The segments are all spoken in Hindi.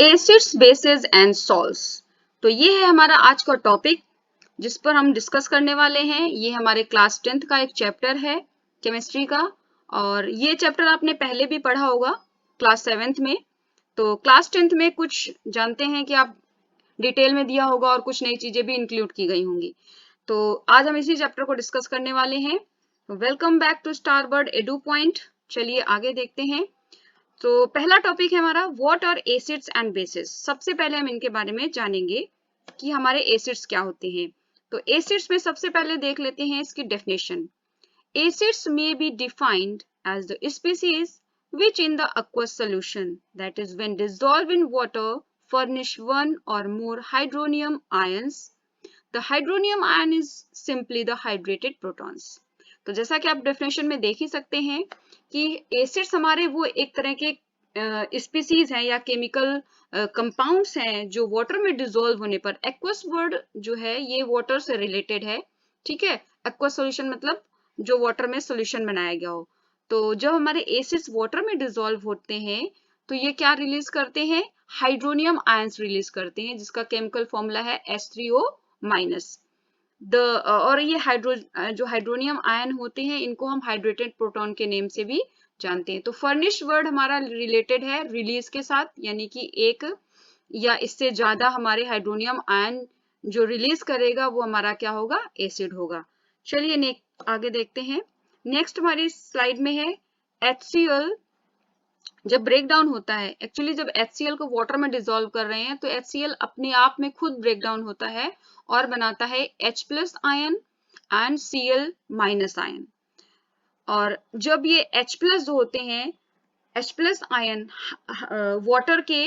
Acids, bases and salts. तो ये है हमारा आज का टॉपिक जिस पर हम डिस्कस करने वाले हैं। ये हमारे क्लास 10th का एक चैप्टर है केमिस्ट्री का, और ये चैप्टर आपने पहले भी पढ़ा होगा क्लास 7th में। तो क्लास 10th में कुछ जानते हैं कि आप डिटेल में दिया होगा और कुछ नई चीजें भी इंक्लूड की गई होंगी। तो आज हम इसी चैप्टर को डिस्कस करने वाले हैं। Welcome back to Starbird Edu Point. चलिए आगे देखते हैं। तो पहला टॉपिक है हमारा what are acids and bases. सबसे पहले हम इनके बारे में जानेंगे कि हमारे एसिड्स क्या होते हैं। तो एसिड्स में सबसे पहले देख लेते हैं इसकी definition. Acids may be defined as the species which in the aqueous solution, that is when dissolved in water, furnish one or more hydronium ions. The hydronium ion is simply the hydrated protons. तो जैसा कि आप डेफिनेशन में देख ही सकते हैं कि एसिड्स हमारे वो एक तरह के स्पीसीज हैं या केमिकल कंपाउंड्स हैं जो वाटर में डिसॉल्व होने पर, एक्वस वर्ड जो है ये वाटर से रिलेटेड है, ठीक है। एक्वस सॉल्यूशन मतलब जो वाटर में सॉल्यूशन बनाया गया हो। तो जब हमारे एसिड्स वाटर में डिसॉल्व होते हैं तो ये क्या रिलीज करते हैं, हाइड्रोनियम आयंस रिलीज करते हैं, जिसका केमिकल फॉर्मूला है H3O माइनस। और ये जो हाइड्रोनियम आयन होते हैं इनको हम हाइड्रेटेड प्रोटॉन के नेम से भी जानते हैं। तो फर्निश वर्ड हमारा रिलेटेड है रिलीज के साथ, यानी कि एक या इससे ज्यादा हमारे हाइड्रोनियम आयन जो रिलीज करेगा वो हमारा क्या होगा, एसिड होगा। चलिए आगे देखते हैं। नेक्स्ट हमारी स्लाइड में है HCl। जब ब्रेक डाउन होता है, एक्चुअली जब HCl को वाटर में डिसॉल्व कर रहे हैं तो HCl अपने आप में खुद ब्रेक डाउन होता है और बनाता है H plus ion and Cl minus ion. और जब ये H प्लस होते हैं, H प्लस आयन वाटर के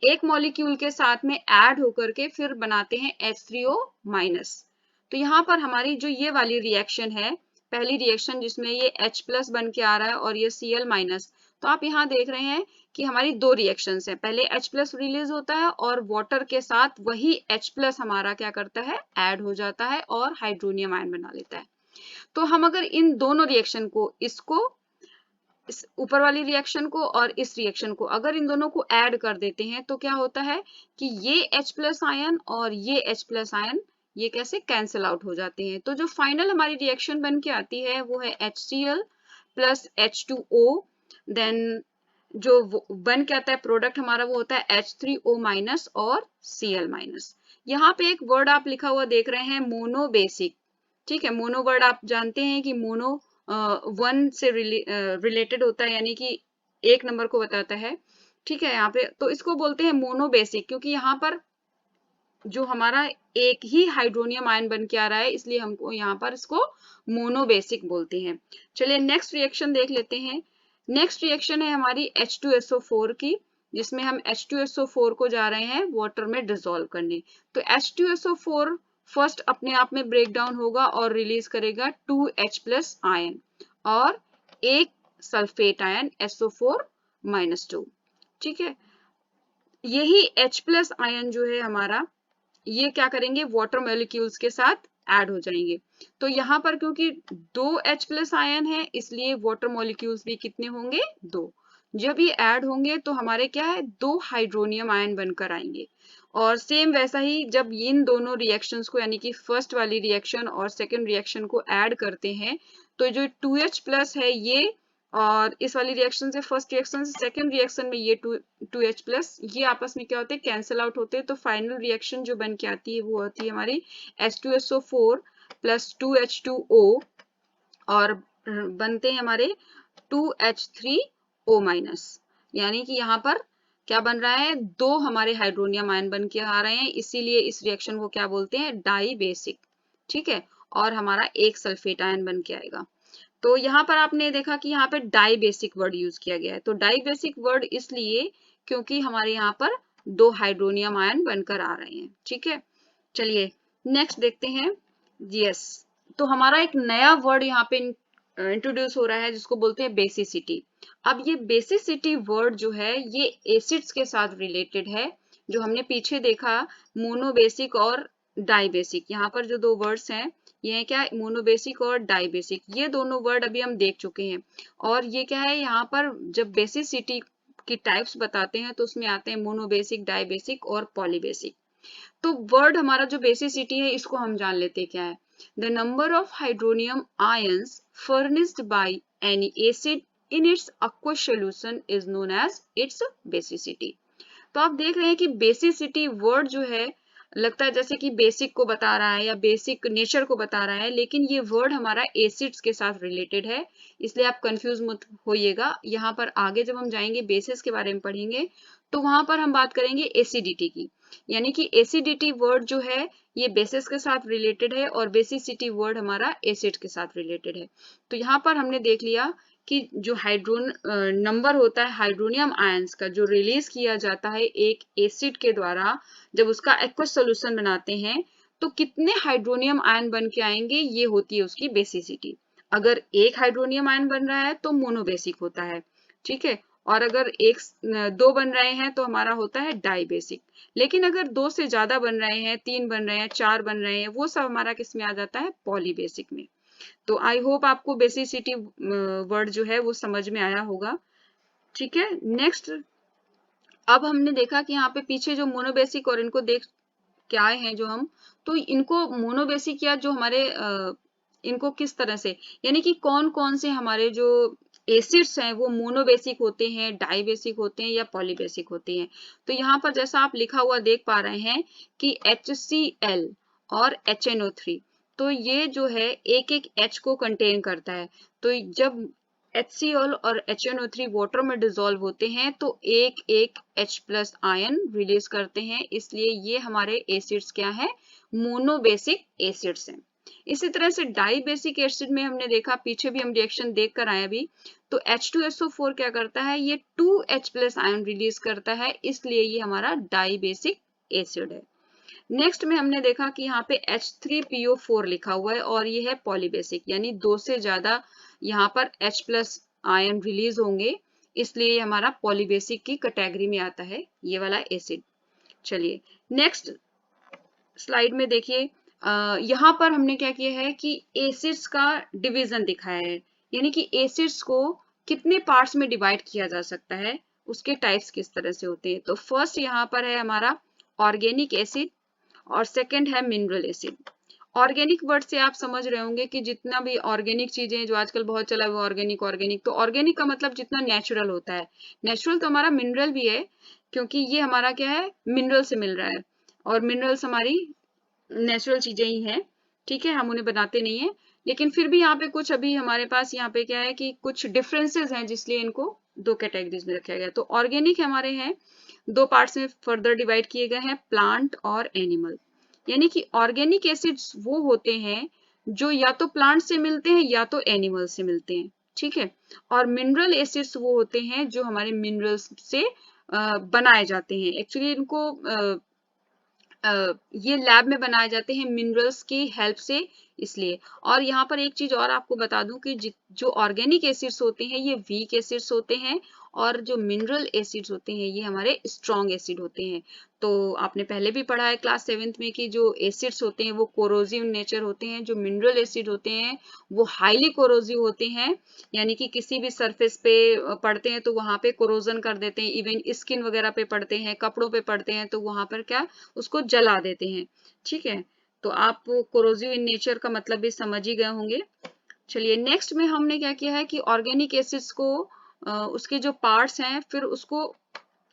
एक मॉलिक्यूल के साथ में ऐड होकर के फिर बनाते हैं H3O माइनस। तो यहाँ पर हमारी जो ये वाली रिएक्शन है, पहली रिएक्शन जिसमें ये H प्लस बन के आ रहा है और ये Cl माइनस, तो आप यहाँ देख रहे हैं कि हमारी दो रिएक्शंस हैं। पहले H प्लस रिलीज होता है और वाटर के साथ वही H प्लस हमारा क्या करता है, ऐड हो जाता है और हाइड्रोनियम आयन बना लेता है। तो हम अगर इन दोनों रिएक्शन को, इसको, इस ऊपर वाली रिएक्शन को और इस रिएक्शन को अगर इन दोनों को ऐड कर देते हैं तो क्या होता है कि ये H प्लस आयन और ये H प्लस आयन ये कैसे कैंसिल आउट हो जाते हैं। तो जो फाइनल हमारी रिएक्शन बन के आती है वो है HCl प्लस H2O। देन जो बन के आता है प्रोडक्ट हमारा वो होता है H3O माइनस और Cl माइनस। यहाँ पे एक वर्ड आप लिखा हुआ देख रहे हैं मोनो बेसिक, ठीक है। मोनो वर्ड आप जानते हैं कि मोनो वन से रिलेटेड होता है, यानी कि एक नंबर को बताता है, ठीक है। यहाँ पे तो इसको बोलते हैं मोनो बेसिक, क्योंकि यहाँ पर जो हमारा एक ही हाइड्रोनियम आयन बन के आ रहा है इसलिए हमको यहाँ पर इसको मोनो बेसिक बोलते हैं। चलिए नेक्स्ट रिएक्शन देख लेते हैं। नेक्स्ट रिएक्शन है हमारी H2SO4 की, जिसमें हम H2SO4 को जा रहे हैं वाटर में डिसॉल्व करने। तो H2SO4 फर्स्ट अपने आप में ब्रेक डाउन होगा और रिलीज करेगा 2H प्लस आयन और एक सल्फेट आयन SO4 माइनस 2, ठीक है। यही H प्लस आयन जो है हमारा, ये क्या करेंगे, वाटर मॉलिक्यूल्स के साथ ऐड हो जाएंगे। तो यहाँ पर क्योंकि दो H प्लस आयन है इसलिए वाटर मॉलिक्यूल्स भी कितने होंगे, दो। जब ये ऐड होंगे तो हमारे क्या है, दो हाइड्रोनियम आयन बनकर आएंगे। और सेम वैसा ही जब इन दोनों रिएक्शंस को, यानी कि फर्स्ट वाली रिएक्शन और सेकंड रिएक्शन को ऐड करते हैं तो जो 2H प्लस है ये, और इस वाली रिएक्शन से, फर्स्ट रिएक्शन से सेकंड रिएक्शन में ये 2H प्लस, ये आपस में क्या होते हैं, कैंसिल आउट होते हैं। तो फाइनल रिएक्शन जो बन के आती है वो होती है हमारी H2SO4 प्लस 2H2O और बनते हैं हमारे 2H3O माइनस। यानी कि यहाँ पर क्या बन रहा है, दो हमारे हाइड्रोनियम आयन बन के आ रहे हैं, इसीलिए इस रिएक्शन को क्या बोलते हैं, डाई बेसिक, ठीक है। और हमारा एक सल्फेट आयन बन के आएगा। तो यहाँ पर आपने देखा कि यहाँ पे डाई बेसिक वर्ड यूज किया गया है। तो डाई बेसिक वर्ड इसलिए क्योंकि हमारे यहाँ पर दो हाइड्रोनियम आयन बनकर आ रहे हैं, ठीक है। चलिए नेक्स्ट देखते हैं। यस, तो हमारा एक नया वर्ड यहाँ पे इंट्रोड्यूस हो रहा है जिसको बोलते हैं बेसिसिटी। अब ये बेसिसिटी वर्ड जो है ये एसिड्स के साथ रिलेटेड है। जो हमने पीछे देखा मोनोबेसिक और डाइबेसिक, यहाँ पर जो दो वर्ड्स हैं ये है क्या, मोनोबेसिक और डाइबेसिक, ये दोनों वर्ड अभी हम देख चुके हैं। और ये क्या है, यहाँ पर जब बेसिसिटी की टाइप्स बताते हैं तो उसमें आते हैं मोनोबेसिक, डाइबेसिक और पॉलीबेसिक। तो वर्ड हमारा जो बेसिसिटी है इसको हम जान लेते हैं क्या है। The number of hydronium ions furnished by any acid in its aqueous solution is known as its basicity। तो आप देख रहे हैं कि बेसिसिटी वर्ड जो है लगता है जैसे कि बेसिक को बता रहा है या बेसिक नेचर को बता रहा है, लेकिन ये वर्ड हमारा एसिड्स के साथ रिलेटेड है, इसलिए आप कंफ्यूज मत होइएगा। यहाँ पर आगे जब हम जाएंगे बेसिस के बारे में पढ़ेंगे तो वहां पर हम बात करेंगे एसिडिटी की, यानी कि एसिडिटी वर्ड जो है ये बेसिस के साथ रिलेटेड है और बेसिसिटी वर्ड हमारा एसिड के साथ रिलेटेड है। तो यहाँ पर हमने देख लिया कि जो हाइड्रोन नंबर होता है हाइड्रोनियम आयंस का जो रिलीज किया जाता है एक एसिड के द्वारा, जब उसका एक्वस सॉल्यूशन बनाते हैं तो कितने हाइड्रोनियम आयन बन के आएंगे, ये होती है उसकी बेसिसिटी। अगर एक हाइड्रोनियम आयन बन रहा है तो मोनोबेसिक होता है, ठीक है, और अगर दो बन रहे हैं तो हमारा होता है डाइबेसिक। लेकिन अगर दो से ज्यादा बन रहे हैं, तीन बन रहे हैं, चार बन रहे हैं, वो सब हमारा किस में आ जाता है, पॉलीबेसिक में। तो आई होप आपको बेसिसिटी वर्ड जो है वो समझ में आया होगा, ठीक है। नेक्स्ट, अब हमने देखा कि यहाँ पे पीछे जो मोनोबेसिक और इनको देख के आए हैं जो हम, तो इनको मोनोबेसिक या जो हमारे इनको किस तरह से, यानी कि कौन कौन से हमारे जो एसिड्स हैं वो मोनोबेसिक होते हैं, डाइबेसिक होते हैं या पॉलीबेसिक होते हैं। तो यहाँ पर जैसा आप लिखा हुआ देख पा रहे हैं कि HCl और HNO3, तो ये जो है एक एक H को कंटेन करता है। तो जब HCl और HNO3 वाटर में डिसॉल्व होते हैं तो एक एक H प्लस आयन रिलीज करते हैं, इसलिए ये हमारे एसिड्स क्या है, मोनोबेसिक एसिड्स हैं। इसी तरह से डाइबेसिक एसिड में हमने देखा, पीछे भी हम रिएक्शन देख कर आए अभी, तो H2SO4 क्या करता है, ये 2H प्लस आयन रिलीज करता है, इसलिए ये हमारा डाइबेसिक एसिड है। नेक्स्ट में हमने देखा कि यहाँ पे H3PO4 लिखा हुआ है और ये है पॉलीबेसिक, यानी दो से ज्यादा यहाँ पर H प्लस आयन रिलीज होंगे, इसलिए ये हमारा पॉलीबेसिक की कैटेगरी में आता है ये वाला एसिड। चलिए नेक्स्ट स्लाइड में देखिए, यहाँ पर हमने क्या किया है कि एसिड्स का डिवीजन दिखाया है, यानी कि एसिड्स को कितने पार्ट्स में डिवाइड किया जा सकता है, उसके टाइप्स किस तरह से होते हैं। तो फर्स्ट यहाँ पर है हमारा ऑर्गेनिक एसिड और सेकंड है मिनरल एसिड। ऑर्गेनिक वर्ड से आप समझ रहे होंगे कि जितना भी ऑर्गेनिक चीजें जो आजकल बहुत चला हुआ ऑर्गेनिक ऑर्गेनिक, तो ऑर्गेनिक का मतलब जितना नेचुरल होता है। नेचुरल तो हमारा मिनरल भी है, क्योंकि ये हमारा क्या है, मिनरल से मिल रहा है, और मिनरल्स हमारी नेचुरल चीजें ही हैं, ठीक है, हम उन्हें बनाते नहीं है। लेकिन फिर भी यहाँ पे कुछ अभी हमारे पास यहाँ पे क्या है कि कुछ डिफरेंसेस हैं, जिसलिए इनको दो कैटेगरीज में रखा गया। तो ऑर्गेनिक हमारे हैं दो पार्ट्स में फर्दर डिवाइड किए गए हैं, प्लांट और एनिमल। यानी कि ऑर्गेनिक एसिड्स वो होते हैं जो या तो प्लांट से मिलते हैं या तो एनिमल से मिलते हैं, ठीक है। और मिनरल एसिड्स वो होते हैं जो हमारे मिनरल्स से बनाए जाते हैं। एक्चुअली इनको ये लैब में बनाए जाते हैं मिनरल्स की हेल्प से, इसलिए। और यहाँ पर एक चीज और आपको बता दूं कि जो ऑर्गेनिक एसिड्स होते हैं ये वीक एसिड्स होते हैं, और जो मिनरल एसिड्स होते हैं ये हमारे स्ट्रॉन्ग एसिड होते हैं। तो आपने पहले भी पढ़ा है क्लास 7th में कि जो एसिड्स होते हैं वो कोरोजिव नेचर होते हैं, जो मिनरल एसिड होते हैं वो हाईली कोरोजिव होते हैं, यानी कि किसी भी सरफेस पे पड़ते हैं तो वहां पे कोरोजन कर देते हैं, इवन स्किन वगैरह पे पड़ते हैं, कपड़ों पे पड़ते हैं तो वहां पर क्या, उसको जला देते हैं, ठीक है। तो आप कोरोजिव इन नेचर का मतलब भी समझ ही गए होंगे। चलिए नेक्स्ट में हमने क्या किया है कि ऑर्गेनिक एसिड्स को उसके जो पार्ट्स हैं फिर उसको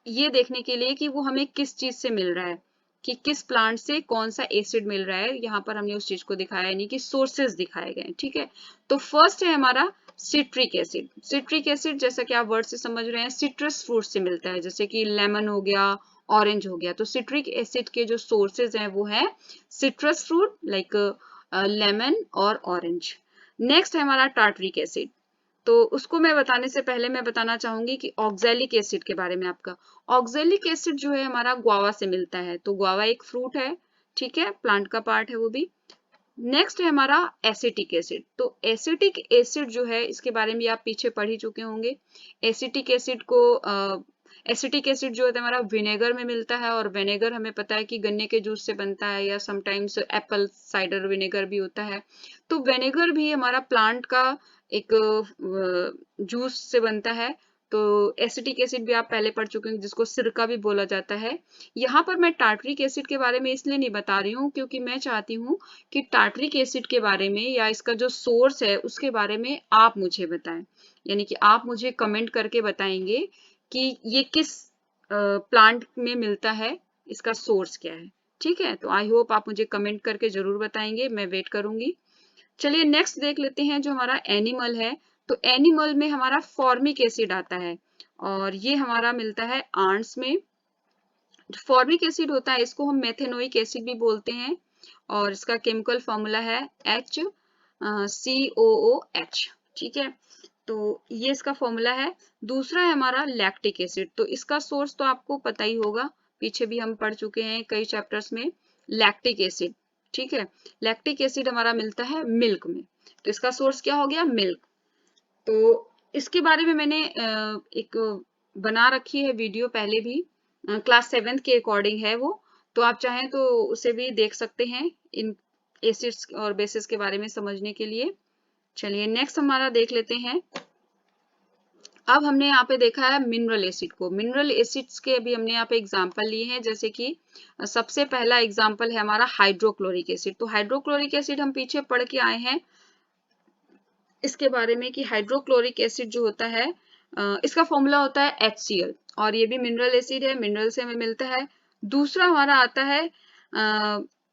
ये देखने के लिए कि वो हमें किस चीज से मिल रहा है, कि किस प्लांट से कौन सा एसिड मिल रहा है, यहाँ पर हमने उस चीज को दिखाया, यानी कि सोर्सेज दिखाए गए, ठीक है। तो फर्स्ट है हमारा सिट्रिक एसिड। सिट्रिक एसिड जैसा कि आप वर्ड से समझ रहे हैं सिट्रस फ्रूट से मिलता है, जैसे कि लेमन हो गया, ऑरेंज हो गया। तो सिट्रिक एसिड के जो सोर्सेज हैं वो है सिट्रस फ्रूट लाइक लेमन और ऑरेंज। नेक्स्ट है हमारा टार्टरिक एसिड। तो उसको मैं बताने से पहले मैं बताना चाहूंगी कि ऑक्जेलिक एसिड के बारे में आपका। ऑक्जेलिक एसिड जो है हमारा गुआवा से मिलता है, तो गुआवा एक फ्रूट है, ठीक है, प्लांट का पार्ट है वो भी। नेक्स्ट है हमारा एसिटिक एसिड। तो एसिटिक एसिड जो है इसके बारे में आप पीछे पढ़ ही चुके होंगे। एसिटिक एसिड को एसिटिक एसिड जो है हमारा विनेगर में मिलता है, और विनेगर हमें पता है कि गन्ने के जूस से बनता है, या समटाइम्स एप्पल साइडर विनेगर भी होता है। तो विनेगर भी हमारा प्लांट का एक जूस से बनता है, तो एसिटिक एसिड भी आप पहले पढ़ चुके हैं जिसको सिरका भी बोला जाता है। यहाँ पर मैं टार्टरिक एसिड के बारे में इसलिए नहीं बता रही हूँ क्योंकि मैं चाहती हूँ कि टार्टरिक एसिड के बारे में या इसका जो सोर्स है उसके बारे में आप मुझे बताएं, यानी कि आप मुझे कमेंट करके बताएंगे कि ये किस प्लांट में मिलता है, इसका सोर्स क्या है। ठीक है, तो आई होप आप मुझे कमेंट करके जरूर बताएंगे, मैं वेट करूंगी। चलिए नेक्स्ट देख लेते हैं जो हमारा एनिमल है। तो एनिमल में हमारा फॉर्मिक एसिड आता है और ये हमारा मिलता है आंट्स में। फॉर्मिक एसिड होता है, इसको हम मेथेनोइक एसिड भी बोलते हैं और इसका केमिकल फॉर्मूला है HCOOH। ठीक है, तो ये इसका फॉर्मूला है। दूसरा है हमारा लैक्टिक एसिड, तो इसका सोर्स तो आपको पता ही होगा, पीछे भी हम पढ़ चुके हैं कई चैप्टर्स में लैक्टिक एसिड। ठीक है, लैक्टिक एसिड हमारा मिलता है मिल्क में, तो इसका सोर्स क्या हो गया, मिल्क। तो इसके बारे में मैंने एक बना रखी है वीडियो पहले भी, क्लास 7th के अकॉर्डिंग है वो, तो आप चाहें तो उसे भी देख सकते हैं इन एसिड्स और बेसिस के बारे में समझने के लिए। चलिए नेक्स्ट हमारा देख लेते हैं। अब हमने यहाँ पे देखा है मिनरल एसिड को। मिनरल एसिड्स के अभी हमने यहाँ पे एग्जांपल लिए हैं, जैसे कि सबसे पहला एग्जांपल है हमारा हाइड्रोक्लोरिक एसिड। तो हाइड्रोक्लोरिक एसिड हम पीछे पढ़ के आए हैं इसके बारे में कि हाइड्रोक्लोरिक एसिड जो होता है इसका फॉर्मूला होता है HCl और ये भी मिनरल एसिड है, मिनरल से हमें मिलता है। दूसरा हमारा आता है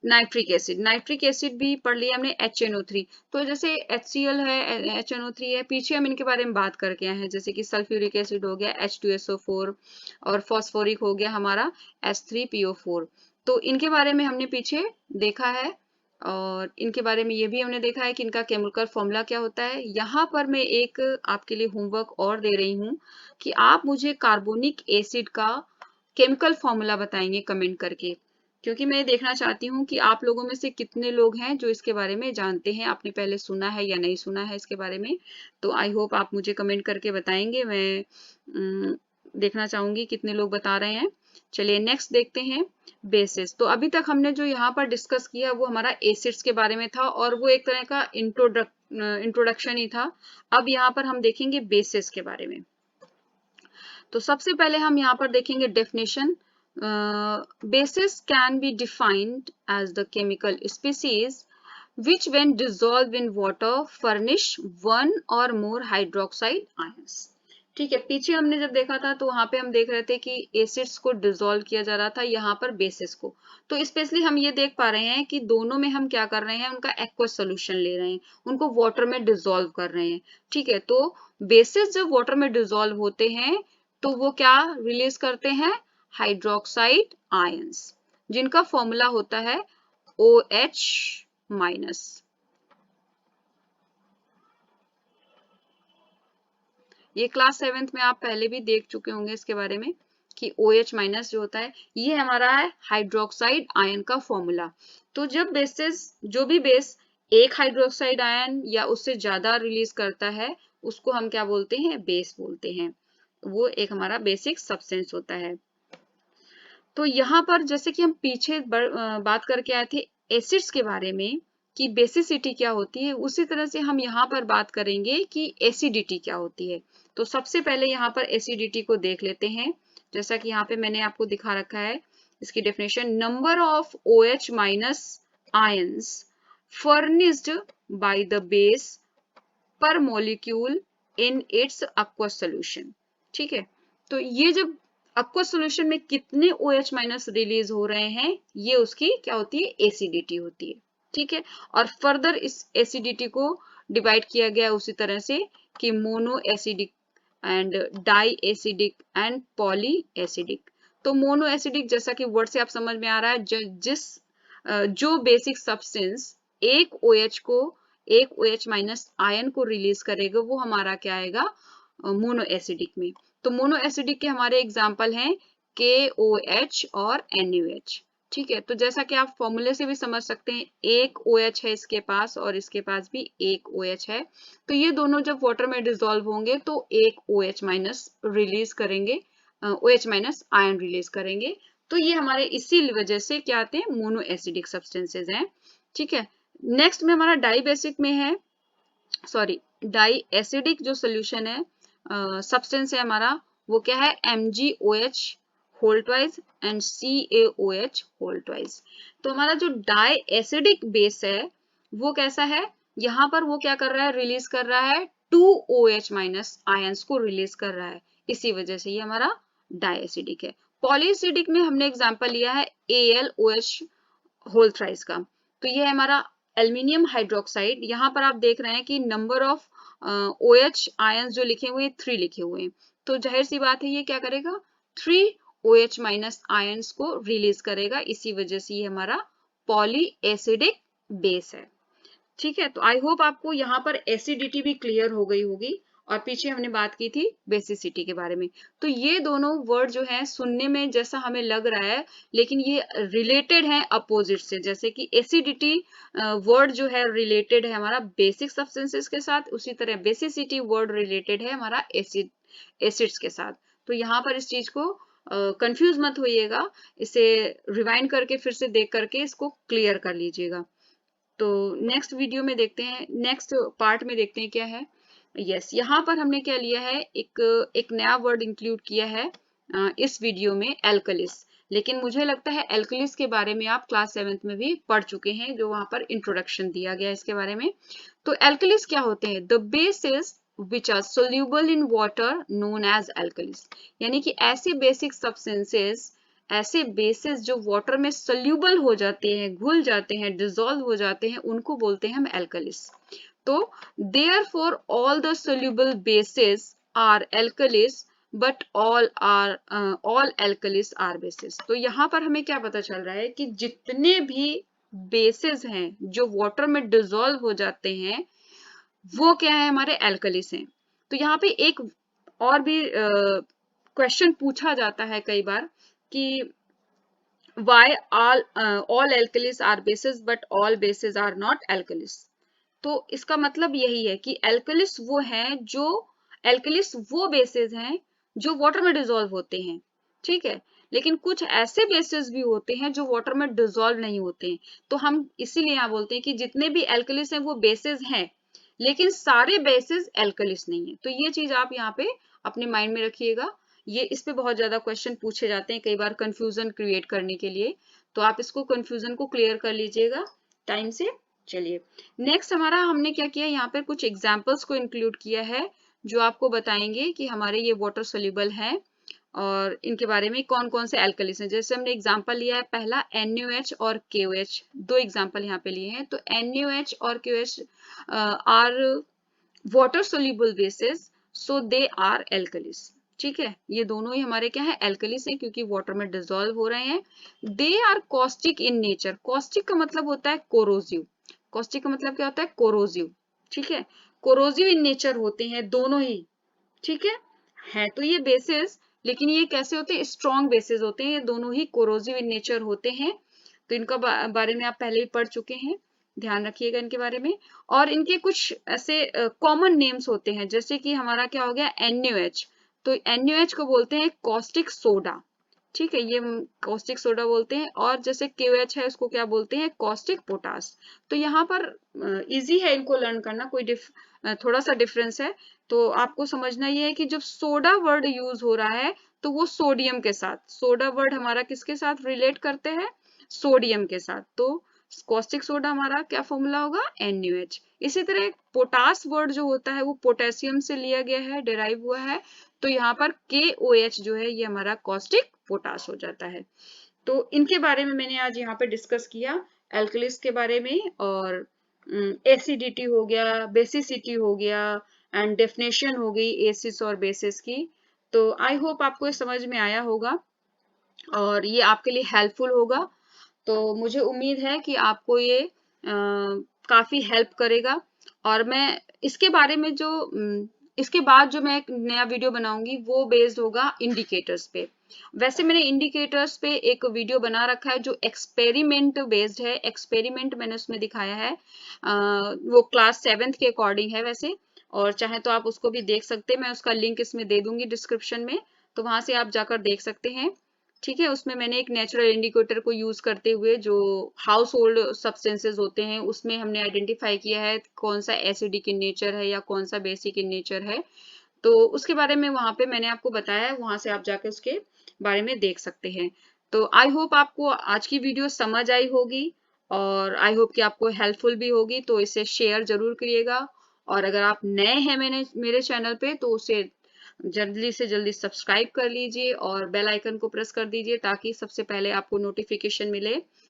नाइट्रिक एसिड। नाइट्रिक एसिड भी पढ़ लिया हमने HNO3। तो जैसे HCl है, HNO3 है, पीछे हम इनके बारे में बात करके आए हैं, जैसे कि सल्फ्यूरिक एसिड हो गया H2SO4 और फॉस्फोरिक हो गया हमारा H3PO4। तो इनके बारे में हमने पीछे देखा है और इनके बारे में ये भी हमने देखा है कि इनका केमिकल फॉर्मूला क्या होता है। यहाँ पर मैं एक आपके लिए होमवर्क और दे रही हूँ कि आप मुझे कार्बोनिक एसिड का केमिकल फॉर्मूला बताएंगे कमेंट करके, क्योंकि मैं देखना चाहती हूँ कि आप लोगों में से कितने लोग हैं जो इसके बारे में जानते हैं, आपने पहले सुना है या नहीं सुना है इसके बारे में। तो आई होप आप मुझे कमेंट करके बताएंगे, मैं देखना चाहूंगी कितने लोग बता रहे हैं। चलिए नेक्स्ट देखते हैं बेसिस। तो अभी तक हमने जो यहाँ पर डिस्कस किया वो हमारा एसिड्स के बारे में था और वो एक तरह का इंट्रोडक्शन ही था। अब यहाँ पर हम देखेंगे बेसिस के बारे में। तो सबसे पहले हम यहाँ पर देखेंगे definition. Bases can be defined as the chemical species which when dissolved in water furnish one or more hydroxide ions। ठीक है, पीछे हमने जब देखा था तो वहां पे हम देख रहे थे कि एसिड्स को डिसॉल्व किया जा रहा था, यहाँ पर बेसिस को। तो स्पेशली हम ये देख पा रहे हैं कि दोनों में हम क्या कर रहे हैं, उनका एक्वस सोल्यूशन ले रहे हैं, उनको वाटर में डिसॉल्व कर रहे हैं। ठीक है, तो बेसिस जब वाटर में डिसॉल्व होते हैं तो वो क्या रिलीज करते हैं, हाइड्रोक्साइड आयंस, जिनका फॉर्मूला होता है OH माइनस। ये क्लास 7th में आप पहले भी देख चुके होंगे इसके बारे में कि OH माइनस जो होता है ये हमारा है हाइड्रोक्साइड आयन का फॉर्मूला। तो जब बेसिस, जो भी बेस एक हाइड्रोक्साइड आयन या उससे ज्यादा रिलीज करता है उसको हम क्या बोलते हैं, बेस बोलते हैं। वो एक हमारा बेसिक सब्सटेंस होता है। तो यहाँ पर जैसे कि हम पीछे बात करके आए थे एसिड्स के बारे में कि बेसिसिटी क्या होती है, उसी तरह से हम यहाँ पर बात करेंगे कि एसिडिटी क्या होती है। तो सबसे पहले यहाँ पर एसिडिटी को देख लेते हैं। जैसा कि यहाँ पे मैंने आपको दिखा रखा है इसकी definition, number of OH minus ions furnished by the base per molecule in its aqueous solution। ठीक है, तो ये जब aqueous solution में कितने OH माइनस रिलीज हो रहे हैं ये उसकी क्या होती है, एसिडिटी होती है। ठीक है, और फर्दर इस एसिडिटी को डिवाइड किया गया उसी तरह से कि mono acidic and di acidic and poly acidic. तो मोनो एसिडिक जैसा कि वर्ड से आप समझ में आ रहा है, जो बेसिक सब्सटेंस एक OH को, एक OH माइनस आयन को रिलीज करेगा वो हमारा क्या आएगा, मोनो एसिडिक में। तो मोनो एसिडिक के हमारे एग्जाम्पल हैं KOH और NaOH। ठीक है, तो जैसा कि आप फॉर्मूले से भी समझ सकते हैं, एक OH है इसके पास और इसके पास भी एक OH है, तो ये दोनों जब वाटर में डिसॉल्व होंगे तो एक OH माइनस रिलीज करेंगे, OH माइनस आयन रिलीज करेंगे। तो ये हमारे इसी वजह से क्या आते हैं, मोनो एसिडिक सब्सटेंसेज हैं। ठीक है, नेक्स्ट में हमारा डाई बेसिक में है, सॉरी डाई एसिडिक जो सोल्यूशन है सब्सटेंस है हमारा वो क्या है, MgOH whole twice and CaOH whole twice. तो हमारा जो डाई एसिडिक बेस है वो कैसा है, यहाँ पर वो क्या कर रहा है, रिलीज कर रहा है 2OH माइनस आयंस को रिलीज कर रहा है, इसी वजह से ये हमारा डाई एसिडिक है। पॉलीएसिडिक में हमने एग्जांपल लिया है AlOH होल थ्राइस का। तो ये है हमारा एल्यूमिनियम हाइड्रोक्साइड। यहाँ पर आप देख रहे हैं कि नंबर ऑफ OH आयंस जो लिखे हुए 3 लिखे हुए हैं, तो जाहिर सी बात है ये क्या करेगा, 3 OH माइनस आयंस को रिलीज करेगा, इसी वजह से ये हमारा पॉली एसिडिक बेस है। ठीक है, तो आई होप आपको यहाँ पर एसिडिटी भी क्लियर हो गई होगी, और पीछे हमने बात की थी बेसिसिटी के बारे में। तो ये दोनों वर्ड जो है सुनने में जैसा हमें लग रहा है, लेकिन ये रिलेटेड है अपोजिट से। जैसे कि एसिडिटी वर्ड जो है रिलेटेड है हमारा बेसिक सब्सटेंसेस के साथ, उसी तरह बेसिसिटी वर्ड रिलेटेड है हमारा एसिड्स के साथ। तो यहाँ पर इस चीज को कंफ्यूज मत होइएगा, इसे रिवाइंड करके फिर से देख करके इसको क्लियर कर लीजिएगा। तो नेक्स्ट वीडियो में देखते हैं, नेक्स्ट पार्ट में देखते हैं क्या है। यस, यहाँ पर हमने क्या लिया है, एक नया वर्ड इंक्लूड किया है इस वीडियो में, एल्कलिस। लेकिन मुझे लगता है एल्कलिस के बारे में आप क्लास 7th में भी पढ़ चुके हैं, जो वहां पर इंट्रोडक्शन दिया गया है इसके बारे में। तो एल्कलिस क्या होते हैं, the basis which are soluble in water known as alkalis, यानी कि ऐसे बेसिक सब्सटेंसेस, ऐसे बेसिस जो वाटर में सोल्यूबल हो जाते हैं, घुल जाते हैं, डिसॉल्व हो जाते हैं, उनको बोलते हैं हम एल्कलिस। तो therefore all the soluble bases are alkalis but all alkalis are bases। तो यहाँ पर हमें क्या पता चल रहा है कि जितने भी बेसिस हैं जो वाटर में डिसॉल्व हो जाते हैं वो क्या है, हमारे एल्कलिस हैं। तो यहाँ पे एक और भी क्वेश्चन पूछा जाता है कई बार कि why all alkalis are bases but all bases are not alkalis। तो इसका मतलब यही है कि एल्कलिस वो हैं जो, एल्कलिस वो बेसिस हैं जो वाटर में डिसॉल्व होते हैं, ठीक है। लेकिन कुछ ऐसे बेसिस भी होते हैं जो वाटर में डिसॉल्व नहीं होते हैं। तो हम इसीलिए यहाँ बोलते हैं कि जितने भी एल्कलिस हैं वो बेसिस हैं, लेकिन सारे बेसिस एल्कलिस नहीं है। तो ये चीज आप यहाँ पे अपने माइंड में रखिएगा, ये इस पे बहुत ज्यादा क्वेश्चन पूछे जाते हैं कई बार कंफ्यूजन क्रिएट करने के लिए। तो आप इसको कंफ्यूजन को क्लियर कर लीजिएगा टाइम से। चलिए नेक्स्ट हमारा हमने क्या किया, यहाँ पर कुछ एग्जाम्पल्स को इंक्लूड किया है जो आपको बताएंगे कि हमारे ये वाटर सोल्यूबल हैं और इनके बारे में कौन कौन से एल्कलिस हैं। जैसे हमने एग्जांपल लिया है पहला NaOH और KOH, दो एग्जांपल यहाँ पे लिए हैं। तो NaOH और KOH are water soluble bases, so they are alkalis. ठीक है, ये दोनों ही हमारे क्या है, एल्कलिस हैं, क्योंकि वाटर में डिसॉल्व हो रहे हैं। They are caustic in nature. Caustic का मतलब होता है कोरोसिव। कॉस्टिक का मतलब क्या होता है, कोरोसिव। ठीक है, कोरोसिव इन नेचर होते हैं दोनों ही। ठीक है तो ये बेसिस, लेकिन ये कैसे होते हैं, स्ट्रॉन्ग बेसिस होते हैं, ये दोनों ही कोरोसिव इन नेचर होते हैं। तो इनका बारे में आप पहले ही पढ़ चुके हैं, ध्यान रखिएगा इनके बारे में। और इनके कुछ ऐसे कॉमन नेम्स होते हैं, जैसे कि हमारा क्या हो गया NaOH। तो NaOH को बोलते हैं कॉस्टिक सोडा, ठीक है, ये कॉस्टिक सोडा बोलते हैं। और जैसे KOH है उसको क्या बोलते हैं, कॉस्टिक पोटास। तो यहाँ पर इजी है इनको लर्न करना, कोई थोड़ा सा डिफरेंस है। तो आपको समझना ये है कि जब सोडा वर्ड यूज हो रहा है तो वो सोडियम के साथ, सोडा वर्ड हमारा किसके साथ रिलेट करते हैं, सोडियम के साथ। तो कॉस्टिक सोडा हमारा क्या फॉर्मूला होगा, NaOH। इसी तरह पोटास वर्ड जो होता है वो पोटेशियम से लिया गया है, डिराइव हुआ है। तो यहाँ पर KOH जो है ये हमारा कॉस्टिक पोटास हो जाता है। तो इनके बारे में मैंने आज यहाँ पे डिस्कस किया, एल्कलिस के बारे में, और एसिडिटी हो गया, बेसिसिटी हो गया, एंड डेफिनेशन हो गई एसिड्स और बेसिस की। तो आई होप आपको ये समझ में आया होगा और ये आपके लिए हेल्पफुल होगा। तो मुझे उम्मीद है कि आपको ये काफी हेल्प करेगा। और मैं इसके बारे में जो इसके बाद जो मैं एक नया वीडियो बनाऊंगी वो बेस्ड होगा इंडिकेटर्स पे। वैसे मैंने इंडिकेटर्स पे एक वीडियो बना रखा है जो एक्सपेरिमेंट बेस्ड है, एक्सपेरिमेंट मैंने उसमें दिखाया है, वो क्लास 7th के अकॉर्डिंग है वैसे। और चाहे तो आप उसको भी देख सकते हैं, मैं उसका लिंक इसमें दे दूंगी डिस्क्रिप्शन में, तो वहां से आप जाकर देख सकते हैं। ठीक है, उसमें मैंने एक नेचुरल इंडिकेटर को यूज करते हुए जो हाउस होल्ड सब्सटेंसेज होते हैं उसमें हमने आइडेंटिफाई किया है कौन सा एसिडिक इन नेचर है या कौन सा बेसिक इन नेचर है। तो उसके बारे में वहां पे मैंने आपको बताया है, वहां से आप जाके उसके बारे में देख सकते हैं। तो आई होप आपको आज की वीडियो समझ आई होगी और आई होप कि आपको हेल्पफुल भी होगी, तो इसे शेयर जरूर करिएगा। और अगर आप नए हैं मेरे चैनल पे तो उसे जल्दी से जल्दी सब्सक्राइब कर लीजिए और बेल आइकन को प्रेस कर दीजिए ताकि सबसे पहले आपको नोटिफिकेशन मिले